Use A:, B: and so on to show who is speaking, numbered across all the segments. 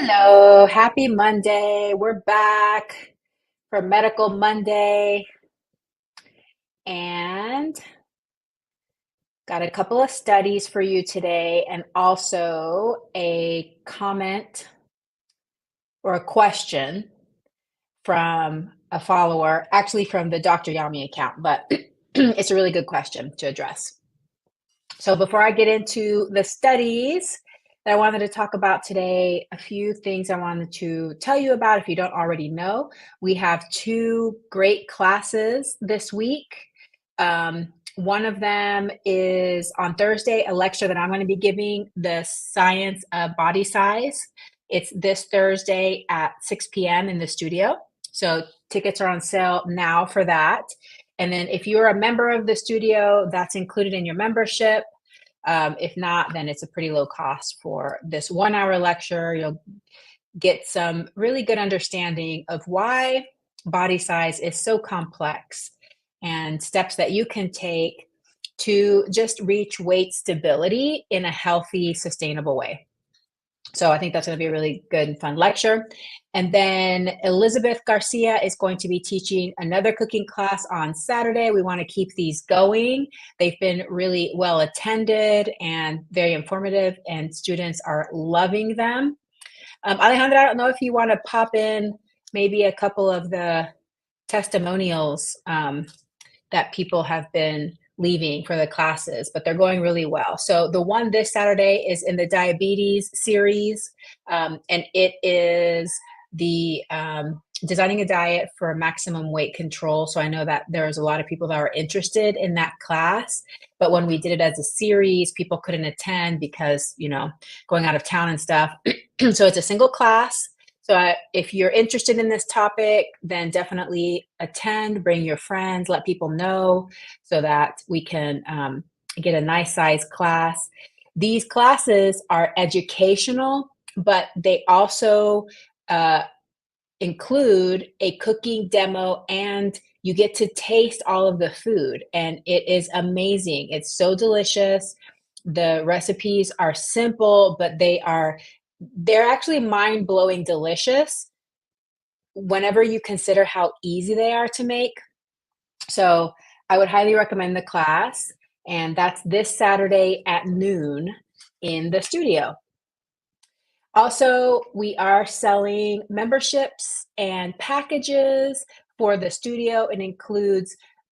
A: Hello, happy Monday. We're back for Medical Monday and got a couple of studies for you today and also a comment or a question from a follower, actually from the Dr. Yami account, but it's a really good question to address. So before I get into the studies that I wanted to talk about today, a few things I wanted to tell you about if you don't already know. We have two great classes this week. One of them is on Thursday, a lecture that I'm going to be giving, the science of body size. It's this Thursday at 6 p.m. in the studio. So tickets are on sale now for that. And then if you're a member of the studio, that's included in your membership. If not, then it's a pretty low cost for this 1 hour lecture. You'll get some really good understanding of why body size is so complex and steps that you can take to just reach weight stability in a healthy, sustainable way. So I think that's going to be a really good and fun lecture. And then Elizabeth Garcia is going to be teaching another cooking class on Saturday. We want to keep these going. They've been really well attended and very informative, and students are loving them. Alejandra, I don't know if you want to pop in maybe a couple of the testimonials that people have been leaving for the classes, but they're going really well. So the one this Saturday is in the diabetes series, and it is the designing a diet for maximum weight control. So I know that there's a lot of people that are interested in that class, but when we did it as a series, people couldn't attend because, going out of town and stuff. So it's a single class. So if you're interested in this topic, then definitely attend, bring your friends, let people know so that we can get a nice size class. These classes are educational, but they also include a cooking demo, and you get to taste all of the food, and it is amazing. It's so delicious. The recipes are simple, but they're actually mind-blowing delicious whenever you consider how easy they are to make. So I would highly recommend the class, and that's this Saturday at noon in the studio. Also, we are selling memberships and packages for the studio.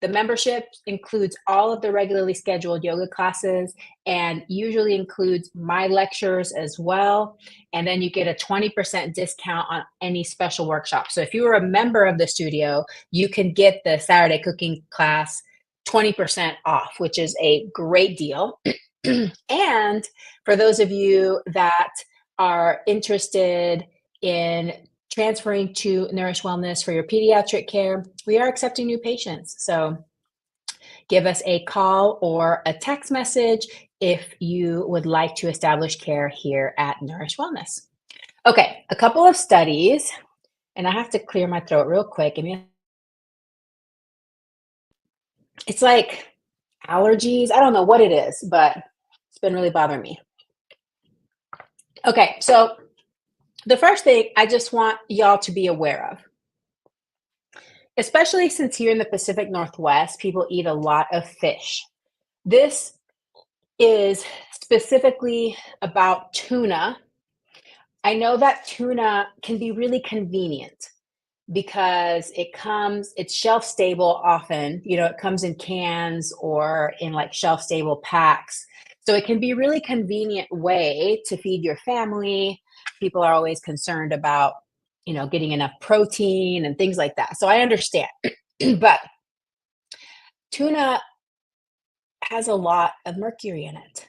A: The membership includes all of the regularly scheduled yoga classes and usually includes my lectures as well. And then you get a 20% discount on any special workshop. So if you are a member of the studio, you can get the Saturday cooking class 20% off, which is a great deal. And for those of you that are interested in transferring to Nourish Wellness for your pediatric care, we are accepting new patients. So give us a call or a text message if you would like to establish care here at Nourish Wellness. Okay, a couple of studies, and I have to clear my throat real quick. It's like allergies. I don't know what it is, but it's been really bothering me. Okay, so the first thing I just want y'all to be aware of, especially since here in the Pacific Northwest, people eat a lot of fish. This is specifically about tuna. I know that tuna can be really convenient because it's shelf stable often. It comes in cans or in like shelf stable packs. So it can be a really convenient way to feed your family. People are always concerned about, getting enough protein and things like that. So I understand. But tuna has a lot of mercury in it.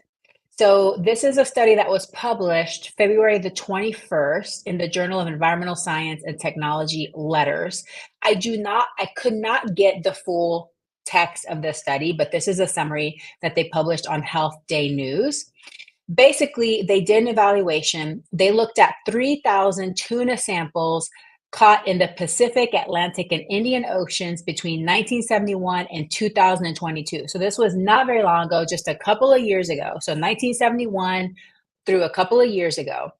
A: So this is a study that was published February the 21st in the Journal of Environmental Science and Technology Letters. I could not get the full text of the study, but this is a summary that they published on Health Day News. Basically, they did an evaluation. They looked at 3,000 tuna samples caught in the Pacific, Atlantic, and Indian Oceans between 1971 and 2022. So this was not very long ago, just a couple of years ago. So 1971 through a couple of years ago.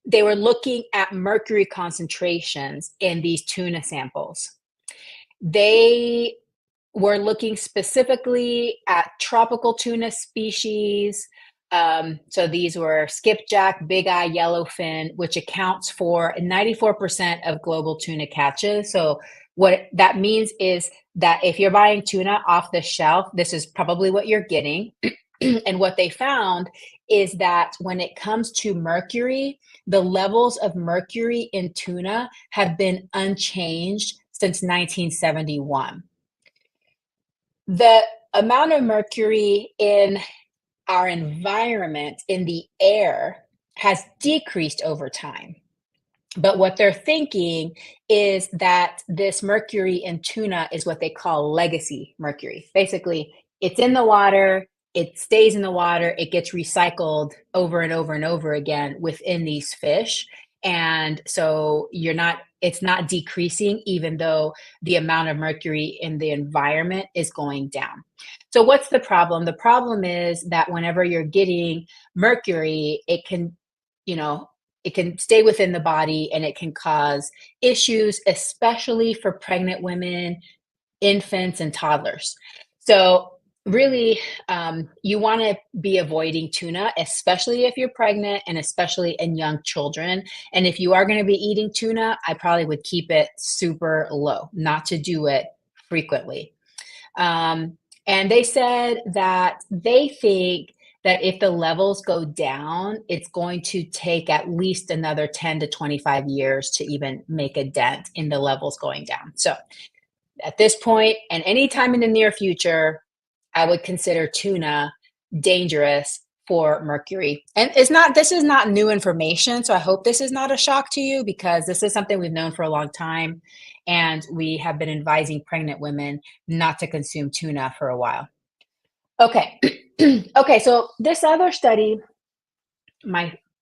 A: they were looking at mercury concentrations in these tuna samples. They were looking specifically at tropical tuna species. So these were skipjack, big eye, yellowfin, which accounts for 94% of global tuna catches. So what that means is that if you're buying tuna off the shelf, this is probably what you're getting. And what they found is that when it comes to mercury, the levels of mercury in tuna have been unchanged since 1971. The amount of mercury in our environment, in the air, has decreased over time. But what they're thinking is that this mercury in tuna is what they call legacy mercury. Basically, it's in the water, it stays in the water, it gets recycled over and over and over again within these fish. And so it's not decreasing, even though the amount of mercury in the environment is going down. So what's the problem? The problem is that whenever you're getting mercury, it can, it can stay within the body and it can cause issues, especially for pregnant women, infants, and toddlers. So, really, you want to be avoiding tuna, especially if you're pregnant and especially in young children. And if you are going to be eating tuna, I probably would keep it super low, not to do it frequently. And they said that they think that if the levels go down, it's going to take at least another 10 to 25 years to even make a dent in the levels going down. So at this point and anytime in the near future, I would consider tuna dangerous for mercury. And this is not new information. So I hope this is not a shock to you, because this is something we've known for a long time. And we have been advising pregnant women not to consume tuna for a while. Okay. Okay. So this other study,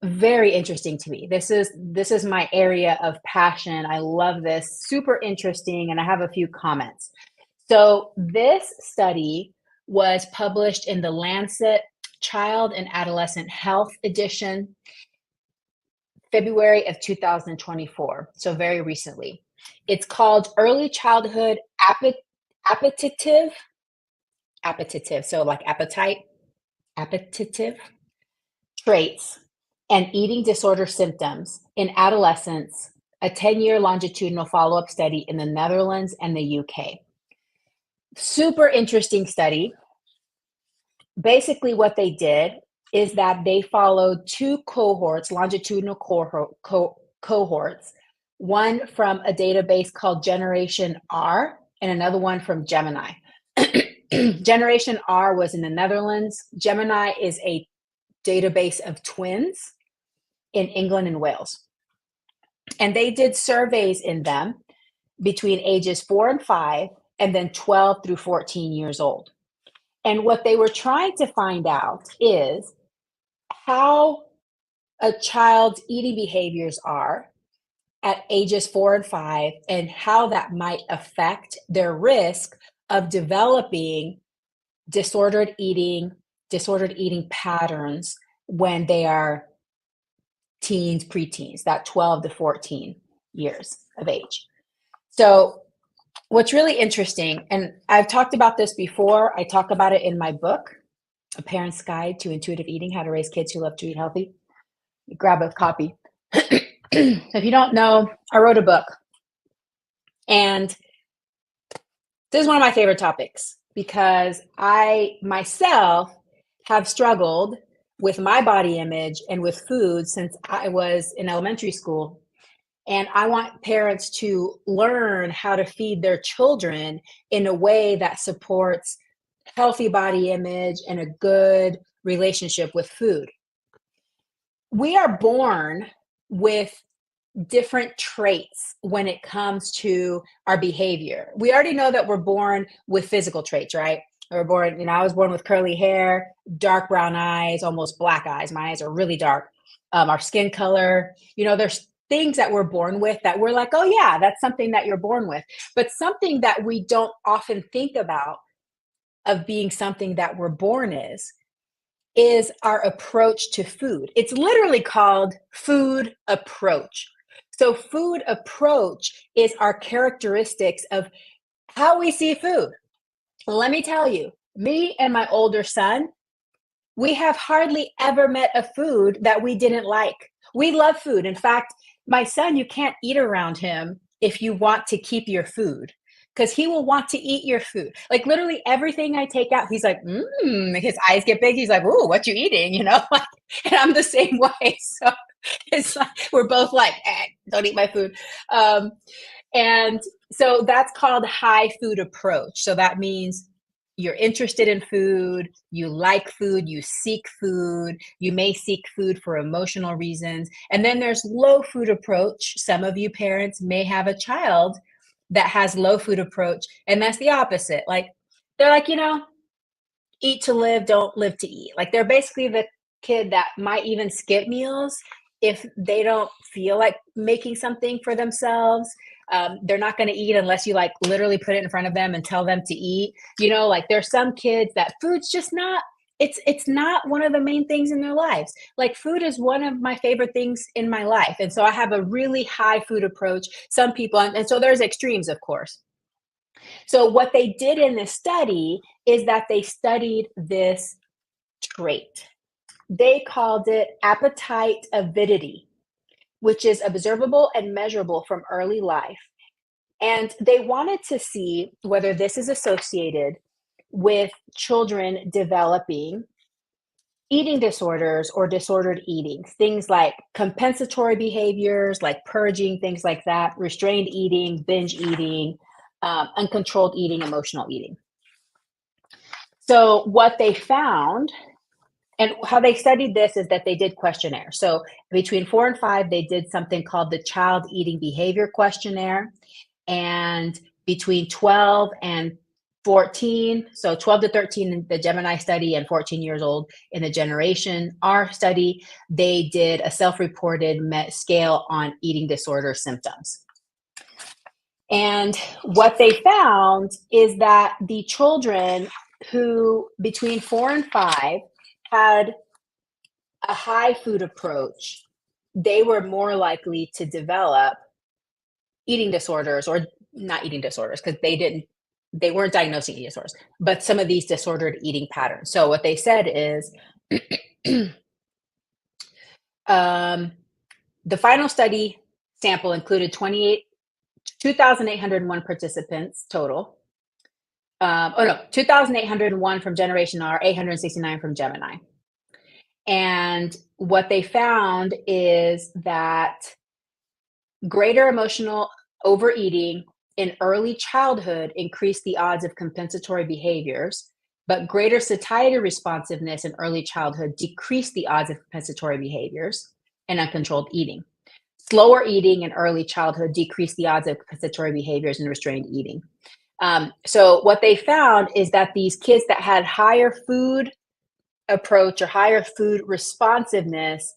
A: very interesting to me. This is my area of passion. I love this. Super interesting. And I have a few comments. So this study was published in the Lancet Child and Adolescent Health edition, February of 2024. So very recently. It's called Early Childhood Appetitive. So like appetitive traits and eating disorder symptoms in adolescents, a 10-year longitudinal follow-up study in the Netherlands and the UK. Super interesting study. Basically, what they did is that they followed two cohorts, longitudinal cohorts, one from a database called Generation R and another one from Gemini. Generation R was in the Netherlands. Gemini is a database of twins in England and Wales. And they did surveys in them between ages 4 and 5, and then 12 through 14 years old. And what they were trying to find out is how a child's eating behaviors are at ages 4 and 5, and how that might affect their risk of developing disordered eating patterns when they are teens, preteens, that 12 to 14 years of age. So what's really interesting, and I've talked about this before, I talk about it in my book, A Parent's Guide to Intuitive Eating, How to Raise Kids Who Love to Eat Healthy. Grab a copy. If you don't know, I wrote a book. And this is one of my favorite topics, because I myself have struggled with my body image and with food since I was in elementary school. And I want parents to learn how to feed their children in a way that supports healthy body image and a good relationship with food. We are born with different traits when it comes to our behavior. We already know that we're born with physical traits, right? I was born with curly hair, dark brown eyes, almost black eyes. My eyes are really dark. Our skin color, there's things that we're born with that we're like, oh yeah, that's something that you're born with. But something that we don't often think about of being something that we're born is our approach to food. It's literally called food approach. So, food approach is our characteristics of how we see food. Let me tell you, me and my older son, we have hardly ever met a food that we didn't like. We love food. In fact, my son, you can't eat around him if you want to keep your food because he will want to eat your food. Like literally everything I take out, he's like, his eyes get big. He's like, ooh, what you eating? And I'm the same way. So it's like, we're both like, don't eat my food. Um, and so that's called high food approach. So that means you're interested in food, you like food, you seek food, you may seek food for emotional reasons. And then there's low food approach. Some of you parents may have a child that has low food approach, and that's the opposite. Like they're like, eat to live, don't live to eat. Like they're basically the kid that might even skip meals if they don't feel like making something for themselves. They're not going to eat unless you like literally put it in front of them and tell them to eat. Like there's some kids that food's just not. It's not one of the main things in their lives. Like food is one of my favorite things in my life, and so I have a really high food approach. Some people, and so there's extremes, of course. So, what they did in this study is that they studied this trait. They called it appetite avidity, which is observable and measurable from early life. And they wanted to see whether this is associated with children developing eating disorders or disordered eating, things like compensatory behaviors, like purging, things like that, restrained eating, binge eating, uncontrolled eating, emotional eating. So, what they found and how they studied this is that they did questionnaires. So, between 4 and 5, they did something called the Child Eating Behavior Questionnaire. And between 12 and 14, so 12 to 13 in the Gemini study and 14 years old in the Generation R study, they did a self reported scale on eating disorder symptoms. And what they found is that the children who between 4 and 5 had a high food approach, they were more likely to develop eating disorders, or not eating disorders because they weren't diagnosing eating disorders, but some of these disordered eating patterns. So what they said is the final study sample included 2,801 participants total. 2,801 from Generation R, 869 from Gemini. And what they found is that greater emotional overeating in early childhood increased the odds of compensatory behaviors, but greater satiety responsiveness in early childhood decreased the odds of compensatory behaviors and uncontrolled eating. Slower eating in early childhood decreased the odds of compensatory behaviors and restrained eating. So what they found is that these kids that had higher food approach or higher food responsiveness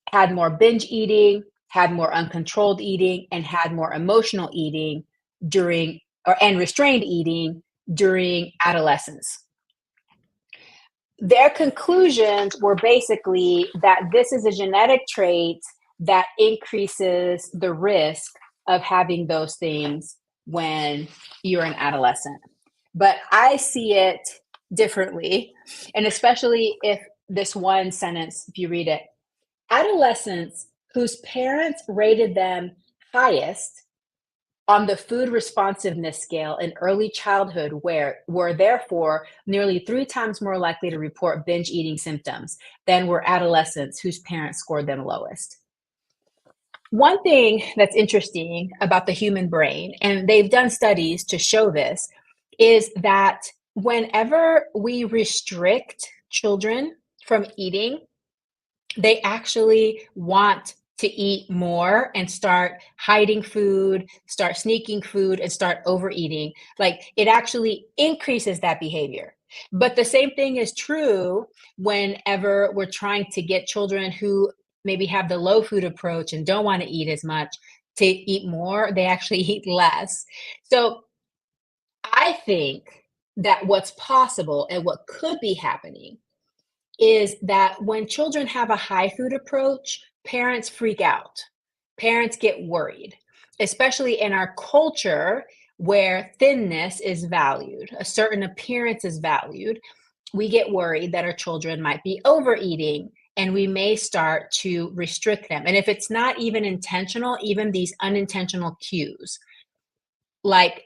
A: had more binge eating, had more uncontrolled eating, and had more emotional eating and restrained eating during adolescence. Their conclusions were basically that this is a genetic trait that increases the risk of having those things when you're an adolescent. But I see it differently, and especially if this one sentence, if you read it, adolescents whose parents rated them highest on the food responsiveness scale in early childhood were therefore nearly 3 times more likely to report binge eating symptoms than were adolescents whose parents scored them lowest. One thing that's interesting about the human brain, and they've done studies to show this, is that whenever we restrict children from eating, they actually want to eat more and start hiding food, start sneaking food, and start overeating. Like it actually increases that behavior. But the same thing is true whenever we're trying to get children who maybe have the low food approach and don't want to eat as much to eat more, they actually eat less. So I think that what's possible and what could be happening is that when children have a high food approach, parents freak out. Parents get worried, especially in our culture where thinness is valued, a certain appearance is valued. We get worried that our children might be overeating and we may start to restrict them. And if it's not even intentional, even these unintentional cues, like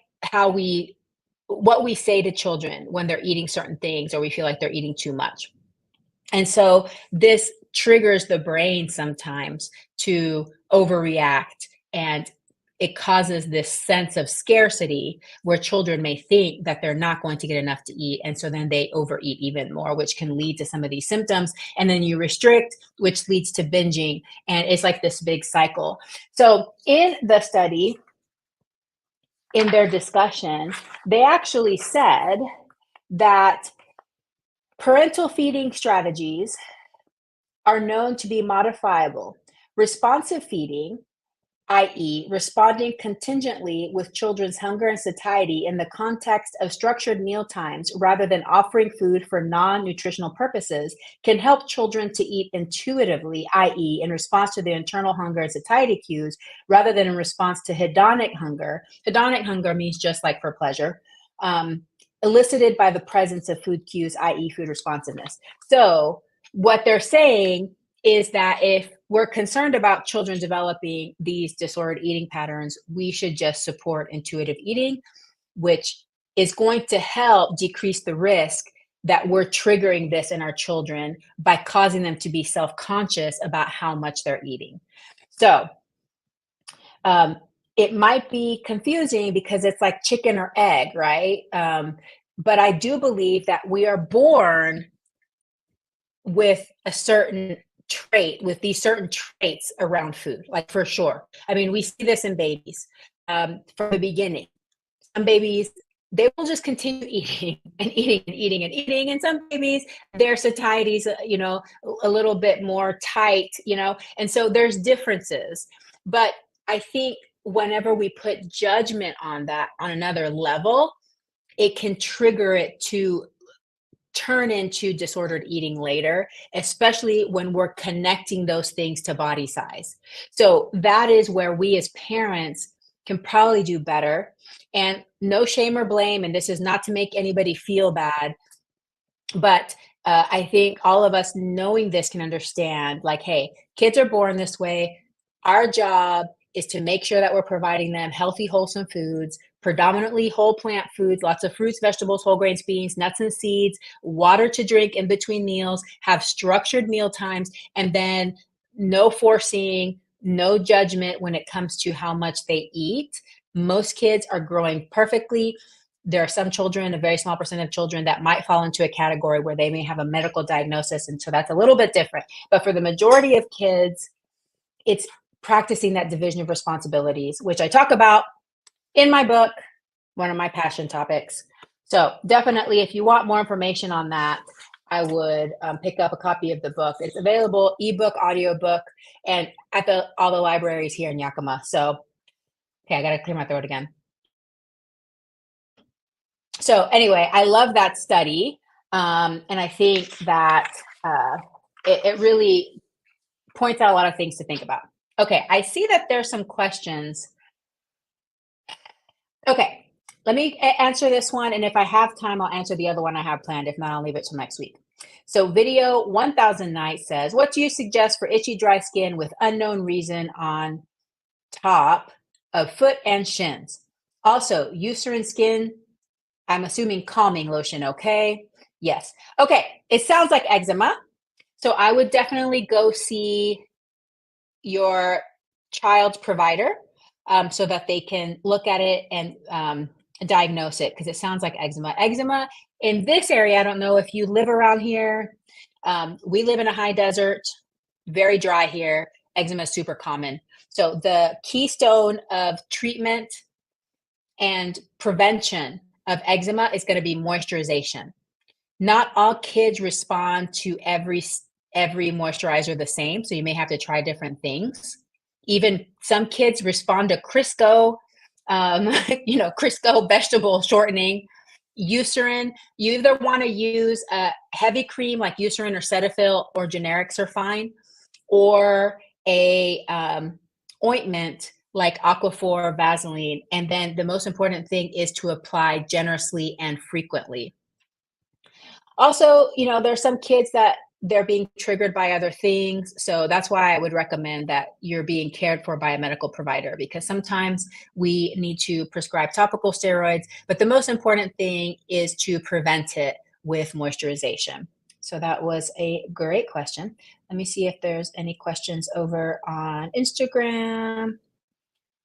A: what we say to children when they're eating certain things or we feel like they're eating too much. And so this triggers the brain sometimes to overreact, and it causes this sense of scarcity where children may think that they're not going to get enough to eat. And so then they overeat even more, which can lead to some of these symptoms. And then you restrict, which leads to binging. And it's like this big cycle. So in the study, in their discussion, they actually said that parental feeding strategies are known to be modifiable. Responsive feeding, i.e., responding contingently with children's hunger and satiety in the context of structured meal times rather than offering food for non-nutritional purposes, can help children to eat intuitively, i.e., in response to their internal hunger and satiety cues rather than in response to hedonic hunger. Hedonic hunger means just like for pleasure. Elicited by the presence of food cues, i.e., food responsiveness. So what they're saying is that if we're concerned about children developing these disordered eating patterns, we should just support intuitive eating, which is going to help decrease the risk that we're triggering this in our children by causing them to be self-conscious about how much they're eating. So it might be confusing because it's like chicken or egg, right? But I do believe that we are born with a certain trait, with these certain traits around food, like for sure. I mean, we see this in babies from the beginning. Some babies, they will just continue eating and eating and eating and eating. And some babies, their satiety's, a little bit more tight, and so there's differences. But I think whenever we put judgment on that on another level, it can trigger it to turn into disordered eating later, especially when we're connecting those things to body size. So that is where we as parents can probably do better. And no shame or blame. And this is not to make anybody feel bad, but I think all of us knowing this can understand, like, hey, kids are born this way. Our job is to make sure that we're providing them healthy, wholesome foods, predominantly whole plant foods, lots of fruits, vegetables, whole grains, beans, nuts and seeds, water to drink in between meals, have structured meal times, and then no forcing, no judgment when it comes to how much they eat. Most kids are growing perfectly. There are some children, a very small percent of children, that might fall into a category where they may have a medical diagnosis. And so that's a little bit different. But for the majority of kids, it's practicing that division of responsibilities, which I talk about in my book, one of my passion topics. So definitely, if you want more information on that, I would pick up a copy of the book. It's available, ebook, audiobook, and at all the libraries here in Yakima. So, okay, I got to clear my throat again. So anyway, I love that study. And I think that it really points out a lot of things to think about. Okay, I see that there's some questions. Okay, let me answer this one. And if I have time, I'll answer the other one I have planned. If not, I'll leave it till next week. So video 1000 Nights says, what do you suggest for itchy, dry skin with unknown reason on top of foot and shins? Also, Eucerin skin, I'm assuming calming lotion, okay? Yes. Okay, it sounds like eczema. So I would definitely go see your child's provider so that they can look at it and diagnose it, because it sounds like eczema. Eczema in this area, I don't know if you live around here. We live in a high desert, very dry here. Eczema is super common. So the keystone of treatment and prevention of eczema is going to be moisturization. Not all kids respond to every moisturizer the same, so you may have to try different things. Even some kids respond to Crisco, Crisco vegetable shortening. Eucerin, you either want to use a heavy cream like Eucerin or Cetaphil, or generics are fine, or a ointment like Aquaphor or Vaseline. And then the most important thing is to apply generously and frequently. Also, there's some kids that they're being triggered by other things. So that's why I would recommend that you're being cared for by a medical provider, because sometimes we need to prescribe topical steroids. But the most important thing is to prevent it with moisturization. So that was a great question. Let me see if there's any questions over on Instagram.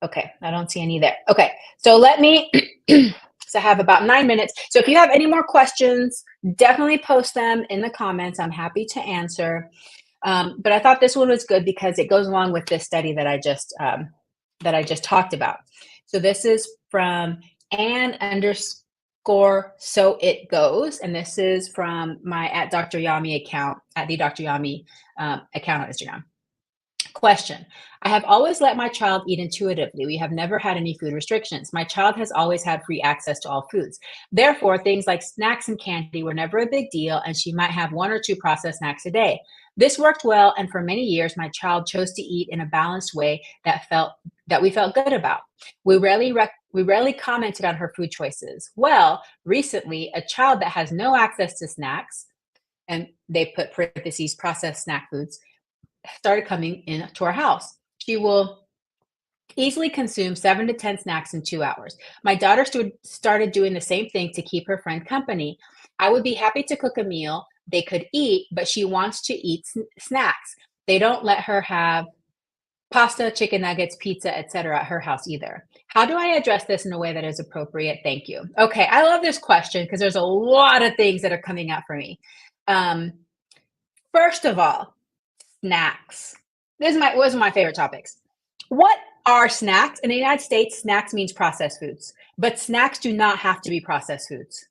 A: Okay, I don't see any there. Okay, so let me, so I have about 9 minutes. So if you have any more questions, definitely post them in the comments. I'm happy to answer. But I thought this one was good because it goes along with this study that I just talked about. So this is from Ann_so it goes, and this is from my at Dr. Yami account, at the Dr. Yami account on Instagram. Question. I have always let my child eat intuitively. We have never had any food restrictions. My child has always had free access to all foods. Therefore, things like snacks and candy were never a big deal, and she might have 1 or 2 processed snacks a day. This worked well, and for many years, my child chose to eat in a balanced way that we felt good about. We rarely commented on her food choices. Well, recently, a child that has no access to snacks, and they put parentheses processed snack foods, started coming into our house. She will easily consume 7 to 10 snacks in 2 hours. My daughter started doing the same thing to keep her friend company. I would be happy to cook a meal they could eat, but she wants to eat snacks. They don't let her have pasta, chicken nuggets, pizza, etc. at her house either. How do I address this in a way that is appropriate? Thank you. Okay, I love this question because there's a lot of things that are coming up for me. First of all, snacks. This is one of my favorite topics. What are snacks? In the United States, snacks means processed foods, but snacks do not have to be processed foods.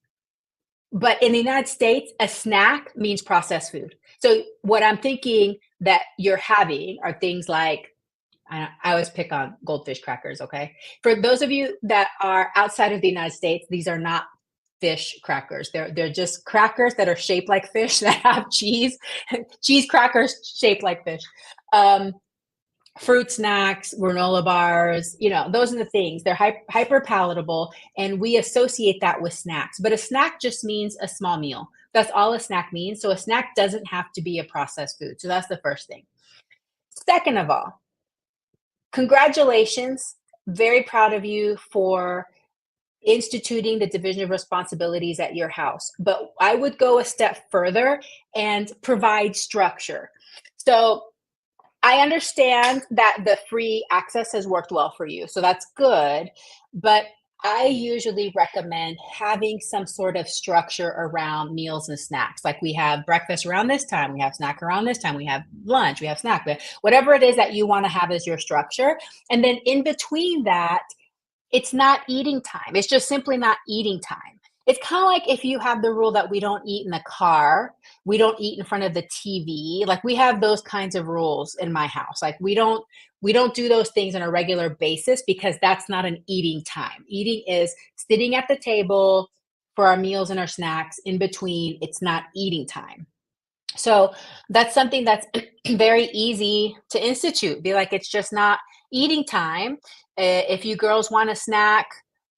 A: But in the United States, a snack means processed food. So what I'm thinking that you're having are things like, I always pick on goldfish crackers, okay? For those of you that are outside of the United States, these are not fish crackers. They're just crackers that are shaped like fish that have cheese, cheese crackers shaped like fish. Fruit snacks, granola bars, those are the things. They're hyper palatable, and we associate that with snacks. But a snack just means a small meal. That's all a snack means. So a snack doesn't have to be a processed food. So that's the first thing. Second of all, congratulations. Very proud of you for instituting the division of responsibilities at your house. But I would go a step further and provide structure. So I understand that the free access has worked well for you. So that's good. But I usually recommend having some sort of structure around meals and snacks. Like we have breakfast around this time, we have snack around this time, we have lunch, we have snack, whatever it is that you want to have as your structure. And then in between that, it's not eating time. It's just simply not eating time. It's kind of like if you have the rule that we don't eat in the car, we don't eat in front of the TV. Like we have those kinds of rules in my house. Like we don't do those things on a regular basis because that's not an eating time. Eating is sitting at the table for our meals and our snacks. In between, it's not eating time. So that's something that's very easy to institute. Be like, it's just not eating time. If you girls want a snack,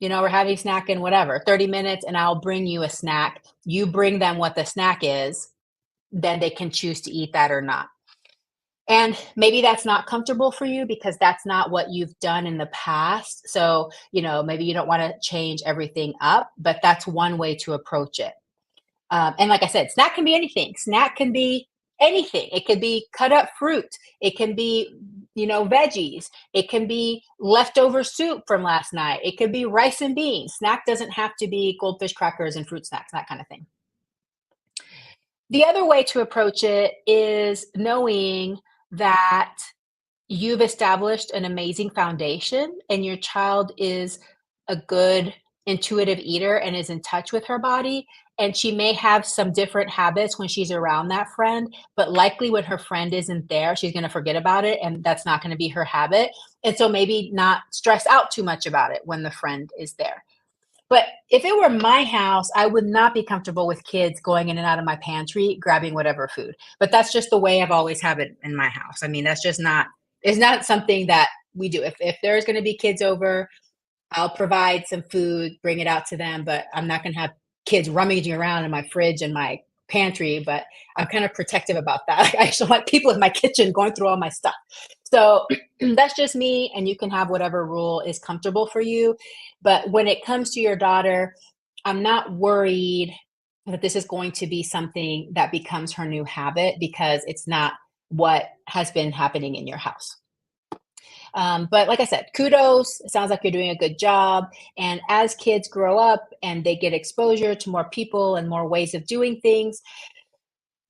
A: we're having snack in whatever, 30 minutes, and I'll bring you a snack. You bring them what the snack is, then they can choose to eat that or not. And maybe that's not comfortable for you because that's not what you've done in the past. So, maybe you don't want to change everything up, but that's one way to approach it. And like I said, snack can be anything. Snack can be anything. It could be cut up fruit. It can be, veggies. It can be leftover soup from last night. It could be rice and beans. Snack doesn't have to be goldfish crackers and fruit snacks, that kind of thing. The other way to approach it is knowing that you've established an amazing foundation and your child is a good intuitive eater and is in touch with her body. And she may have some different habits when she's around that friend, but likely when her friend isn't there, she's going to forget about it. And that's not going to be her habit. And so maybe not stress out too much about it when the friend is there. But if it were my house, I would not be comfortable with kids going in and out of my pantry, grabbing whatever food. But that's just the way I've always have it in my house. I mean, that's just not it's not something that we do. If there's going to be kids over, I'll provide some food, bring it out to them, but I'm not gonna have kids rummaging around in my fridge and my pantry, but I'm kind of protective about that. I just don't want people in my kitchen going through all my stuff. So that's just me, and you can have whatever rule is comfortable for you. But when it comes to your daughter, I'm not worried that this is going to be something that becomes her new habit because it's not what has been happening in your house. But like I said, kudos. It sounds like you're doing a good job. And as kids grow up and they get exposure to more people and more ways of doing things,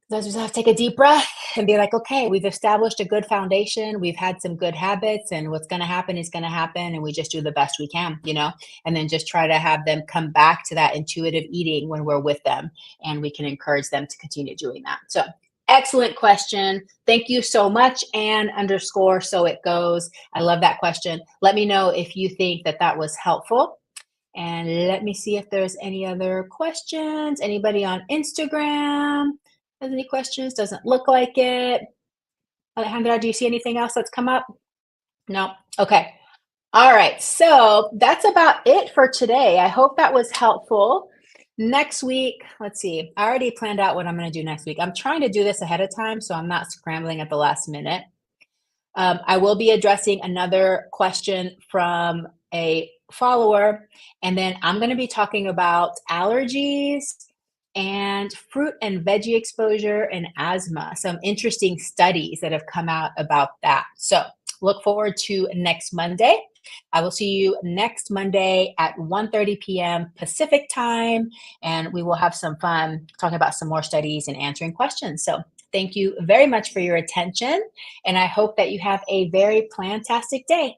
A: let's just have to take a deep breath and be like, okay, we've established a good foundation. We've had some good habits, and what's going to happen is going to happen. And we just do the best we can, and then just try to have them come back to that intuitive eating when we're with them. And we can encourage them to continue doing that. So, excellent question. Thank you so much. And underscore, so it goes. I love that question. Let me know if you think that that was helpful. And let me see if there's any other questions. Anybody on Instagram has any questions? Doesn't look like it. Alejandra, do you see anything else that's come up? No. Okay. All right. So that's about it for today. I hope that was helpful. Next week, let's see. I already planned out what I'm going to do next week. I'm trying to do this ahead of time, so I'm not scrambling at the last minute. I will be addressing another question from a follower, and then I'm going to be talking about allergies and fruit and veggie exposure and asthma, some interesting studies that have come out about that. So look forward to next Monday. I will see you next Monday at 1:30 p.m. Pacific time, and we will have some fun talking about some more studies and answering questions. So thank you very much for your attention, and I hope that you have a very plantastic day.